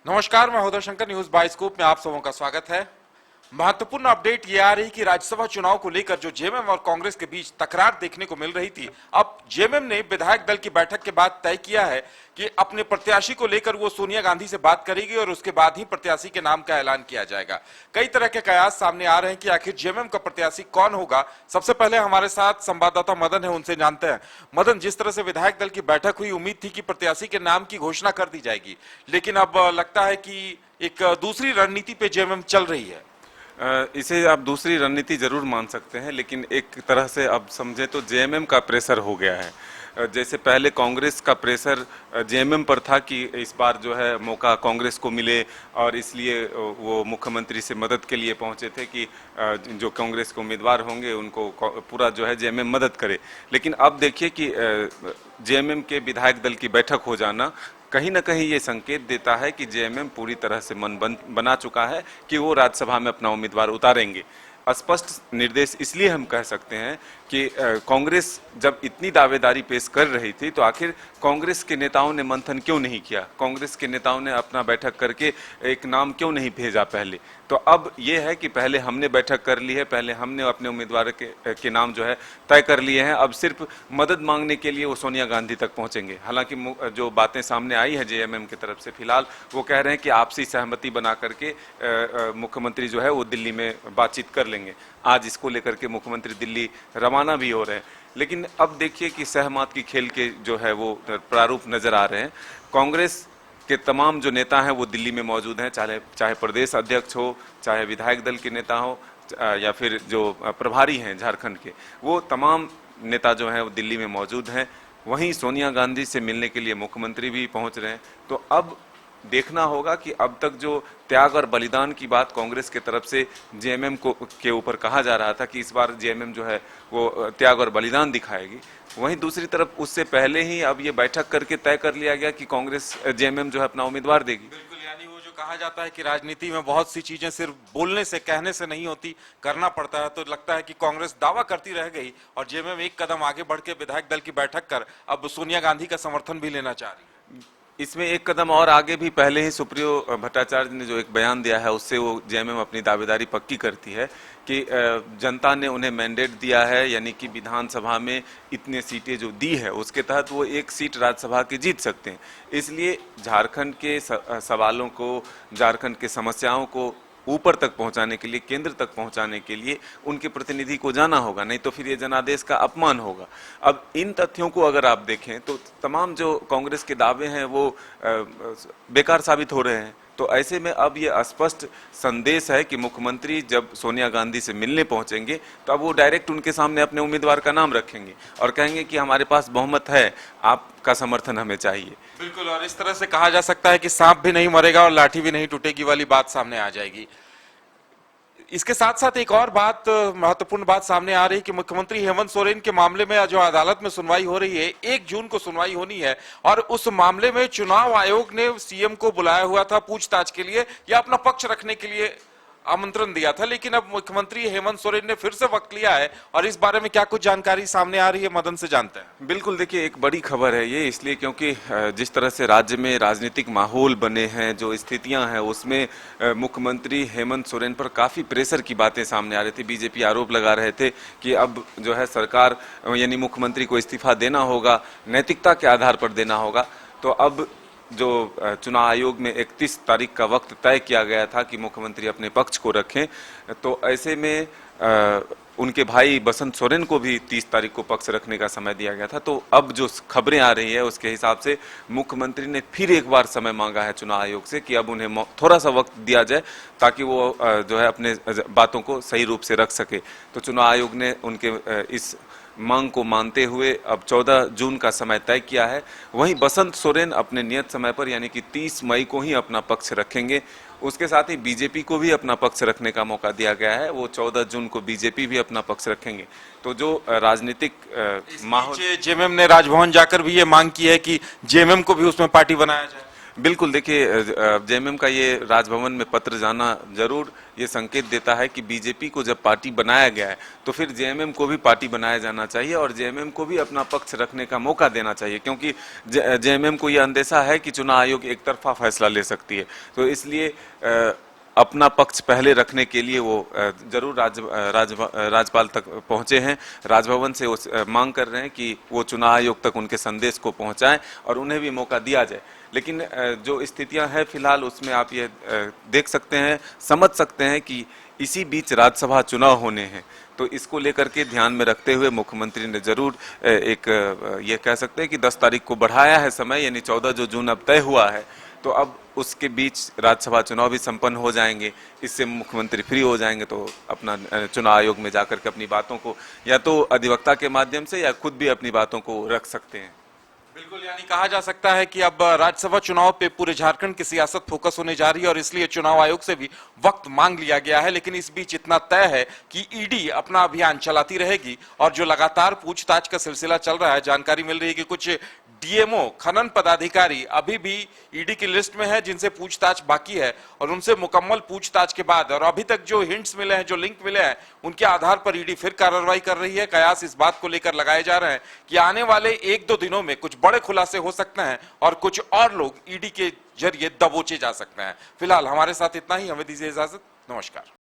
नमस्कार, मैं Uday Shankar, news bye scoop में आप सबों का स्वागत है। महत्वपूर्ण अपडेट ये आ रही कि राज्यसभा चुनाव को लेकर जो जेएमएम और कांग्रेस के बीच तकरार देखने को मिल रही थी, अब जेएमएम ने विधायक दल की बैठक के बाद तय किया है कि अपने प्रत्याशी को लेकर वो सोनिया गांधी से बात करेगी और उसके बाद ही प्रत्याशी के नाम का ऐलान किया जाएगा। कई तरह के कयास सामने आ रहे हैं कि आखिर जेएमएम का प्रत्याशी कौन होगा। सबसे पहले हमारे साथ संवाददाता मदन है, उनसे जानते हैं। मदन, जिस तरह से विधायक दल की बैठक हुई, उम्मीद थी कि प्रत्याशी के नाम की घोषणा कर दी जाएगी, लेकिन अब लगता है कि एक दूसरी रणनीति पे जेएमएम चल रही है। इसे आप दूसरी रणनीति जरूर मान सकते हैं, लेकिन एक तरह से अब समझे तो जेएमएम का प्रेशर हो गया है। जैसे पहले कांग्रेस का प्रेशर जेएमएम पर था कि इस बार जो है मौका कांग्रेस को मिले, और इसलिए वो मुख्यमंत्री से मदद के लिए पहुंचे थे कि जो कांग्रेस के उम्मीदवार होंगे उनको पूरा जो है जेएमएम मदद करे। लेकिन अब देखिए कि जेएमएम के विधायक दल की बैठक हो जाना कहीं ना कहीं ये संकेत देता है कि जेएमएम पूरी तरह से मन बना चुका है कि वो राज्यसभा में अपना उम्मीदवार उतारेंगे। स्पष्ट निर्देश इसलिए हम कह सकते हैं कि कांग्रेस जब इतनी दावेदारी पेश कर रही थी तो आखिर कांग्रेस के नेताओं ने मंथन क्यों नहीं किया, कांग्रेस के नेताओं ने अपना बैठक करके एक नाम क्यों नहीं भेजा पहले। तो अब ये है कि पहले हमने बैठक कर ली है, पहले हमने अपने उम्मीदवार के नाम जो है तय कर लिए हैं। अब सिर्फ मदद मांगने के लिए वो सोनिया गांधी तक पहुंचेंगे। हालांकि जो बातें सामने आई है जेएमएम की तरफ से, फिलहाल वो कह रहे हैं कि आपसी सहमति बना करके मुख्यमंत्री जो है वो दिल्ली में बातचीत कर लेंगे। आज इसको लेकर के मुख्यमंत्री दिल्ली रवाना भी हो रहे हैं। लेकिन अब देखिए कि सहमत की खेल के जो है वो प्रारूप नजर आ रहे हैं। कांग्रेस के तमाम जो नेता हैं वो दिल्ली में मौजूद हैं, चाहे प्रदेश अध्यक्ष हो, चाहे विधायक दल के नेता हो, या फिर जो प्रभारी हैं झारखंड के, वो तमाम नेता जो हैं वो दिल्ली में मौजूद हैं। वहीं सोनिया गांधी से मिलने के लिए मुख्यमंत्री भी पहुंच रहे हैं। तो अब देखना होगा कि अब तक जो त्याग और बलिदान की बात कांग्रेस के तरफ से जेएमएम के ऊपर कहा जा रहा था कि इस बार जेएमएम जो है वो त्याग और बलिदान दिखाएगी, वहीं दूसरी तरफ उससे पहले ही अब ये बैठक करके तय कर लिया गया कि कांग्रेस जेएमएम जो है अपना उम्मीदवार देगी। बिल्कुल, यानी वो जो कहा जाता है कि राजनीति में बहुत सी चीजें सिर्फ बोलने से, कहने से नहीं होती, करना पड़ता है। तो लगता है कि कांग्रेस दावा करती रह गई और जेएमएम एक कदम आगे बढ़ के विधायक दल की बैठक कर अब सोनिया गांधी का समर्थन भी लेना चाह रही है। इसमें एक कदम और आगे भी पहले ही सुप्रियो भट्टाचार्य ने जो एक बयान दिया है उससे वो जेएमएम अपनी दावेदारी पक्की करती है कि जनता ने उन्हें मैंडेट दिया है, यानी कि विधानसभा में इतने सीटें जो दी है उसके तहत वो एक सीट राज्यसभा की जीत सकते हैं। इसलिए झारखंड के सवालों को, झारखंड के समस्याओं को ऊपर तक पहुंचाने के लिए, केंद्र तक पहुंचाने के लिए उनके प्रतिनिधि को जाना होगा, नहीं तो फिर ये जनादेश का अपमान होगा। अब इन तथ्यों को अगर आप देखें तो तमाम जो कांग्रेस के दावे हैं वो बेकार साबित हो रहे हैं। तो ऐसे में अब ये स्पष्ट संदेश है कि मुख्यमंत्री जब सोनिया गांधी से मिलने पहुंचेंगे तो अब वो डायरेक्ट उनके सामने अपने उम्मीदवार का नाम रखेंगे और कहेंगे कि हमारे पास बहुमत है, आपका समर्थन हमें चाहिए। बिल्कुल, और इस तरह से कहा जा सकता है कि सांप भी नहीं मरेगा और लाठी भी नहीं टूटेगी वाली बात सामने आ जाएगी। इसके साथ साथ एक और बात, महत्वपूर्ण बात सामने आ रही कि मुख्यमंत्री हेमंत सोरेन के मामले में जो अदालत में सुनवाई हो रही है, 1 जून को सुनवाई होनी है, और उस मामले में चुनाव आयोग ने सीएम को बुलाया हुआ था पूछताछ के लिए या अपना पक्ष रखने के लिए आमंत्रण दिया था। लेकिन अब मुख्यमंत्री हेमंत सोरेन ने फिर से वक्त लिया है और इस बारे में क्या कुछ जानकारी सामने आ रही है, मदन से जानते हैं। बिल्कुल, देखिए एक बड़ी खबर है ये, इसलिए क्योंकि जिस तरह से राज्य में राजनीतिक माहौल बने हैं, जो स्थितियां हैं, उसमें मुख्यमंत्री हेमंत सोरेन पर काफी प्रेशर की बातें सामने आ रही थी। बीजेपी आरोप लगा रहे थे कि अब जो है सरकार यानी मुख्यमंत्री को इस्तीफा देना होगा, नैतिकता के आधार पर देना होगा। तो अब जो चुनाव आयोग में 31 तारीख का वक्त तय किया गया था कि मुख्यमंत्री अपने पक्ष को रखें, तो ऐसे में उनके भाई बसंत सोरेन को भी 30 तारीख को पक्ष रखने का समय दिया गया था। तो अब जो खबरें आ रही है उसके हिसाब से मुख्यमंत्री ने फिर एक बार समय मांगा है चुनाव आयोग से कि अब उन्हें थोड़ा सा वक्त दिया जाए ताकि वो जो है अपने बातों को सही रूप से रख सके। तो चुनाव आयोग ने उनके इस मांग को मानते हुए अब 14 जून का समय तय किया है। वहीं बसंत सोरेन अपने नियत समय पर यानी कि 30 मई को ही अपना पक्ष रखेंगे। उसके साथ ही बीजेपी को भी अपना पक्ष रखने का मौका दिया गया है, वो 14 जून को बीजेपी भी अपना पक्ष रखेंगे। तो जो राजनीतिक माहौल, जेएमएम ने राजभवन जाकर भी ये मांग की है कि जेएमएम को भी उसमें पार्टी बनाया जाए। बिल्कुल, देखिए जेएमएम का ये राजभवन में पत्र जाना जरूर ये संकेत देता है कि बीजेपी को जब पार्टी बनाया गया है तो फिर जेएमएम को भी पार्टी बनाया जाना चाहिए और जेएमएम को भी अपना पक्ष रखने का मौका देना चाहिए, क्योंकि जेएमएम को ये अंदेशा है कि चुनाव आयोग एक तरफा फैसला ले सकती है। तो इसलिए अपना पक्ष पहले रखने के लिए वो जरूर राज्यपाल तक पहुंचे हैं, राजभवन से वो मांग कर रहे हैं कि वो चुनाव आयोग तक उनके संदेश को पहुंचाएं और उन्हें भी मौका दिया जाए। लेकिन जो स्थितियां हैं फिलहाल उसमें आप ये देख सकते हैं, समझ सकते हैं कि इसी बीच राज्यसभा चुनाव होने हैं, तो इसको लेकर के ध्यान में रखते हुए मुख्यमंत्री ने जरूर एक ये कह सकते हैं कि 10 तारीख को बढ़ाया है समय, यानी 14 जो जून अब तय हुआ है, तो अब उसके बीच राज्यसभा चुनाव भी संपन्न हो जाएंगे, इससे मुख्यमंत्री फ्री हो जाएंगे, तो अपना चुनाव आयोग में जाकर के अपनी बातों को या तो अधिवक्ता के माध्यम से या खुद भी अपनी बातों को रख सकते हैं। बिल्कुल, यानी कहा जा सकता है कि अब राज्यसभा चुनाव पे पूरे झारखंड की सियासत फोकस होने जा रही है और इसलिए चुनाव आयोग से भी वक्त मांग लिया गया है। लेकिन इस बीच इतना तय है कि ईडी अपना अभियान चलाती रहेगी और जो लगातार पूछताछ का सिलसिला चल रहा है, जानकारी मिल रही है कि कुछ डीएमओ खनन पदाधिकारी अभी भी ईडी की लिस्ट में है जिनसे पूछताछ बाकी है और उनसे मुकम्मल पूछताछ के बाद और अभी तक जो हिंट्स मिले हैं, जो लिंक मिले हैं, उनके आधार पर ईडी फिर कार्रवाई कर रही है। कयास इस बात को लेकर लगाए जा रहे हैं कि आने वाले 1-2 दिनों में कुछ बड़े खुलासे हो सकते हैं और कुछ और लोग ईडी के जरिए दबोचे जा सकते हैं। फिलहाल हमारे साथ इतना ही, हमें दीजिए इजाजत, नमस्कार।